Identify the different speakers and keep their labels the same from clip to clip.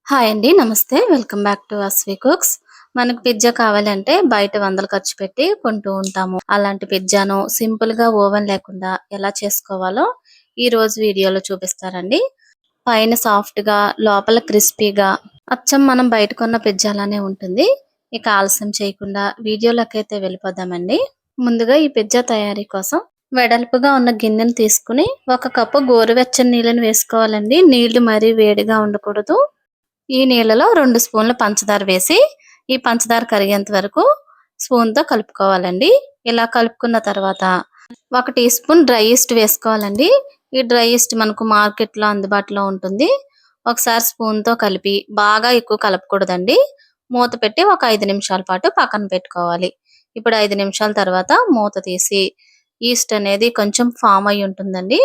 Speaker 1: Hi అండి. నమస్తే. Welcome back to Asvi cooks. మనకు పిజ్జా కావాలంటే బయట వందలు ఖర్చు పెట్టి కొంటూ ఉంటాము. అలాంటి పిజ్జాను సింపుల్‌గా ఓవెన్ లేకుండా ఎలా చేసుకోవాలో ఈ రోజు వీడియోలో చూపిస్తారండి. పైన సాఫ్ట్‌గా, లోపల క్రిస్పీగా అచ్చం మనం బయట కొన్న పిజ్జాలానే ఉంటుంది. ఇక ఆలస్యం చేయకుండా వీడియోలోకైతే వెళ్ళిపోదామండి. ముందుగా ఈ పిజ్జా తయారీ కోసం వెడల్పుగా ఉన్న గిన్నెను తీసుకుని ఒక కప్పు గోరువెచ్చని నీళ్ళని వేసుకోవాలండి. నీళ్లు మరీ వేడిగా ఉండకూడదు. ఈ నీళ్ళలో 2 స్పూన్ల పంచదార వేసి, ఈ పంచదార కరిగేంత వరకు స్పూన్‌తో కలుపుకోవాలండి. ఇలా కలుపుకున్న తర్వాత 1 టీ స్పూన్ డ్రై ఈస్ట్ వేసుకోవాలండి. ఈ డ్రై ఈస్ట్ మనకు మార్కెట్‌లో అందుబాటులో ఉంటుంది. ఒకసారి స్పూన్‌తో కలిపి బాగా ఎక్కువ కలపకూడదండి. మూత పెట్టి ఒక 5 నిమిషాల పాటు పక్కన పెట్టుకోవాలి. ఇప్పుడు 5 నిమిషాల తర్వాత మూత తీసి ఈస్ట్ అనేది కొంచెం ఫామ్ అయ్యి ఉంటుందండి.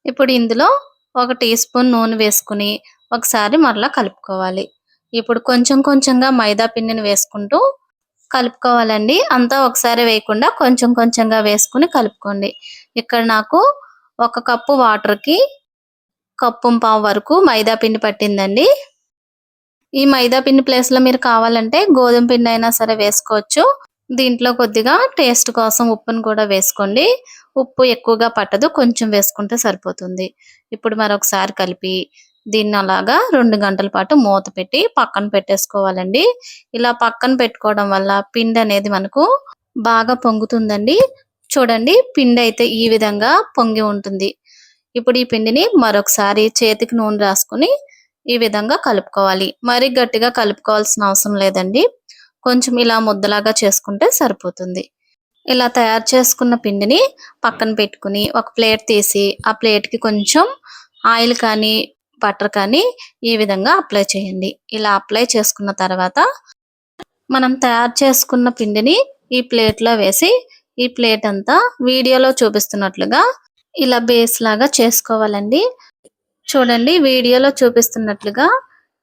Speaker 1: ఇప్పుడు ఇందులో ఒక టీ స్పూన్ నూనె వేసుకుని ఒకసారి మరలా కలుపుకోవాలి. ఇప్పుడు కొంచెం కొంచెంగా మైదా పిండిని వేసుకుంటూ కలుపుకోవాలండి. అంతా ఒకసారి వేయకుండా కొంచెం కొంచెంగా వేసుకుని కలుపుకోండి. ఇక్కడ నాకు ఒక కప్పు వాటర్‌కి కప్పుంపావు వరకు మైదా పిండి పట్టిందండి. ఈ మైదా పిండి ప్లేస్‌లో మీరు కావాలంటే గోధుమ పిండి అయినా సరే వేసుకోవచ్చు. దీంట్లో కొద్దిగా టేస్ట్ కోసం ఉప్పును కూడా వేసుకోండి. ఉప్పు ఎక్కువగా పట్టదు. కొంచెం వేసుకుంటే సరిపోతుంది. ఇప్పుడు మరొకసారి కలిపి దీన్ని అలాగా 2 గంటల పాటు మూత పెట్టి పక్కన పెట్టేసుకోవాలండి. ఇలా పక్కన పెట్టుకోవడం వల్ల పిండి అనేది మనకు బాగా పొంగుతుందండి. చూడండి పిండి అయితే ఈ విధంగా పొంగి ఉంటుంది. ఇప్పుడు ఈ పిండిని మరొకసారి చేతికి నూనె రాసుకొని ఈ విధంగా కలుపుకోవాలి. మరీ గట్టిగా కలుపుకోవాల్సిన అవసరం లేదండి. కొంచెం ఇలా ముద్దలాగా చేసుకుంటే సరిపోతుంది. ఇలా తయారు చేసుకున్న పిండిని పక్కన పెట్టుకుని ఒక ప్లేట్ తీసి ఆ ప్లేట్‌కి కొంచెం ఆయిల్ కానీ, బటర్ కానీ ఈ విధంగా అప్లై చేయండి. ఇలా అప్లై చేసుకున్న తర్వాత మనం తయారు చేసుకున్న పిండిని ఈ ప్లేట్‌లో వేసి ఈ ప్లేట్ అంతా వీడియోలో చూపిస్తున్నట్లుగా ఇలా బేస్ లాగా చేసుకోవాలండి. చూడండి వీడియోలో చూపిస్తున్నట్లుగా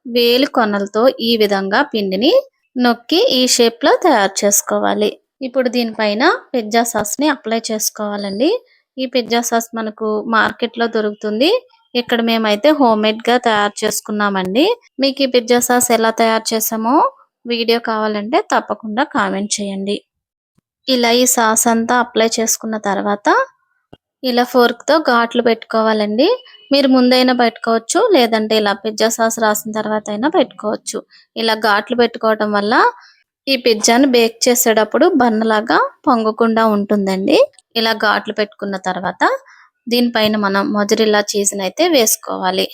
Speaker 1: వేలి కొనలతో ఈ విధంగా పిండిని నొక్కి ఈ షేప్‌లో తయారు చేసుకోవాలి. ఇప్పుడు దీనిపైన పిజ్జా సాస్‌ని అప్లై చేసుకోవాలండి. ఈ పిజ్జా సాస్ మనకు మార్కెట్‌లో దొరుకుతుంది. ఇక్కడ మేమైతే హోమ్‌మేడ్‌గా తయారు చేసుకున్నామండి. మీకు ఈ పిజ్జా సాస్ ఎలా తయారు చేసామో వీడియో కావాలంటే తప్పకుండా కామెంట్ చేయండి. ఇలా ఈ సాస్ అంతా అప్లై చేసుకున్న తర్వాత ఇలా ఫోర్క్‌తో ఘాట్లు పెట్టుకోవాలండి. మీరు ముందైనా పెట్టుకోవచ్చు. లేదంటే ఇలా పిజ్జా సాస్ రాసిన తర్వాత అయినా పెట్టుకోవచ్చు. ఇలా ఘాట్లు పెట్టుకోవటం వల్ల ఈ పిజ్జాని బేక్ చేసేటప్పుడు బన్నలాగా పొంగకుండా ఉంటుందండి. ఇలా ఘాట్లు పెట్టుకున్న తర్వాత దీనిపైన మనం మొజరెల్లా చీజ్‌నైతే వేసుకోవాలి.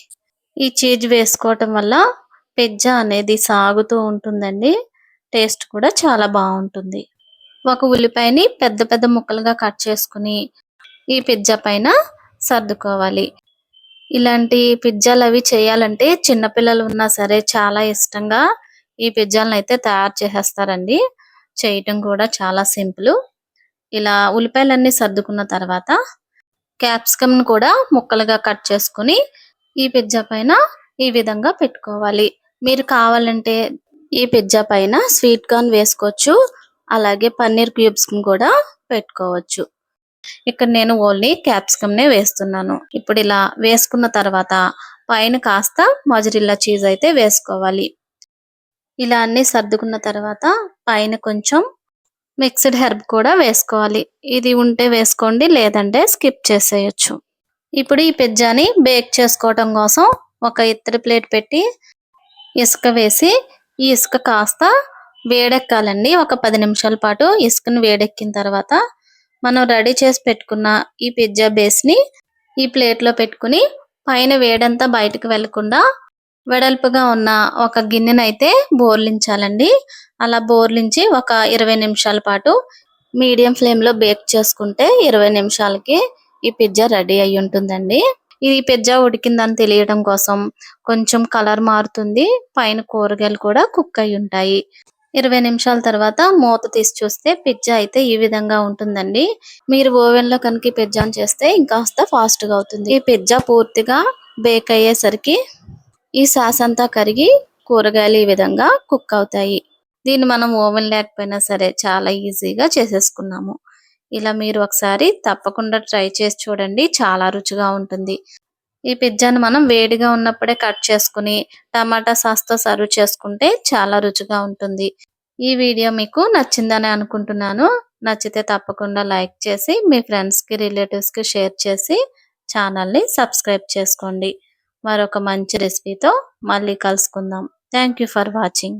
Speaker 1: ఈ చీజ్ వేసుకోవటం వల్ల పిజ్జా అనేది సాగుతూ ఉంటుందండి. టేస్ట్ కూడా చాలా బావుంటుంది. ఒక ఉల్లిపాయని పెద్ద పెద్ద ముక్కలుగా కట్ చేసుకుని ఈ పిజ్జా పైన సర్దుకోవాలి. ఇలాంటి పిజ్జాలవి చేయాలంటే చిన్న పిల్లలు ఉన్నా సరే చాలా ఇష్టంగా ఈ పిజ్జాలనైతే తయారు చేసేస్తారండి. చేయటం కూడా చాలా సింపుల్. ఇలా ఉల్లిపాయలన్నీ సర్దుకున్న తర్వాత క్యాప్సికమ్‌ని కూడా ముక్కలుగా కట్ చేసుకొని ఈ పిజ్జా పైన ఈ విధంగా పెట్టుకోవాలి. మీరు కావాలంటే ఈ పిజ్జా పైన స్వీట్ కార్న్ వేసుకోవచ్చు. అలాగే పన్నీర్ క్యూబ్స్‌ని కూడా పెట్టుకోవచ్చు. ఇక్కడ నేను ఓన్లీ క్యాప్సికమ్‌నే వేస్తున్నాను. ఇప్పుడు ఇలా వేసుకున్న తర్వాత పైన కాస్త మొజరెల్లా చీజ్ అయితే వేసుకోవాలి. ఇలా అన్నీ సర్దుకున్న తర్వాత పైన కొంచెం మిక్స్డ్ హెర్బ్ కూడా వేసుకోవాలి. ఇది ఉంటే వేసుకోండి లేదంటే స్కిప్ చేసేయొచ్చు. ఇప్పుడు ఈ పిజ్జాని బేక్ చేసుకోవటం కోసం ఒక ఇత్తడి ప్లేట్ పెట్టి ఇసుక వేసి ఈ ఇసుక కాస్త వేడెక్కాలండి. ఒక 10 నిమిషాల పాటు ఇసుకని వేడెక్కిన తర్వాత మనం రెడీ చేసి పెట్టుకున్న ఈ పిజ్జా బేస్‌ని ఈ ప్లేట్‌లో పెట్టుకుని పైన వేడంతా బయటకు వెళ్ళకుండా వెడల్పుగా ఉన్న ఒక గిన్నెనైతే బోర్లించాలండి. అలా బోర్లించి ఒక 20 నిమిషాల పాటు మీడియం ఫ్లేమ్‌లో బేక్ చేసుకుంటే 20 నిమిషాలకి ఈ పిజ్జా రెడీ అయ్యి ఉంటుందండి. ఈ పిజ్జా ఉడికిందని తెలియడం కోసం కొంచెం కలర్ మారుతుంది. పైన కూరగాయలు కూడా కుక్ అయ్యి ఉంటాయి. 20 నిమిషాల తర్వాత మూత తీసి చూస్తే పిజ్జా అయితే ఈ విధంగా ఉంటుందండి. మీరు ఓవెన్‌లో కనుక ఈ పిజ్జాని చేస్తే ఇంకాస్త ఫాస్ట్‌గా అవుతుంది. ఈ పిజ్జా పూర్తిగా బేక్ అయ్యేసరికి ఈ సాస్ అంతా కరిగి కూరగాయలు ఈ విధంగా కుక్ అవుతాయి. దీన్ని మనం ఓవెన్ లేకపోయినా సరే చాలా ఈజీగా చేసేసుకున్నాము. ఇలా మీరు ఒకసారి తప్పకుండా ట్రై చేసి చూడండి. చాలా రుచిగా ఉంటుంది. ఈ పిజ్జాని మనం వేడిగా ఉన్నప్పుడే కట్ చేసుకుని టమాటా సాస్‌తో సర్వ్ చేసుకుంటే చాలా రుచిగా ఉంటుంది. ఈ వీడియో మీకు నచ్చిందని అనుకుంటున్నాను. నచ్చితే తప్పకుండా లైక్ చేసి మీ ఫ్రెండ్స్‌కి, రిలేటివ్స్‌కి షేర్ చేసి ఛానల్‌ని సబ్స్క్రైబ్ చేసుకోండి. మరొక మంచి రెసిపీతో మళ్ళీ కలుసుకుందాం. Thank you for watching.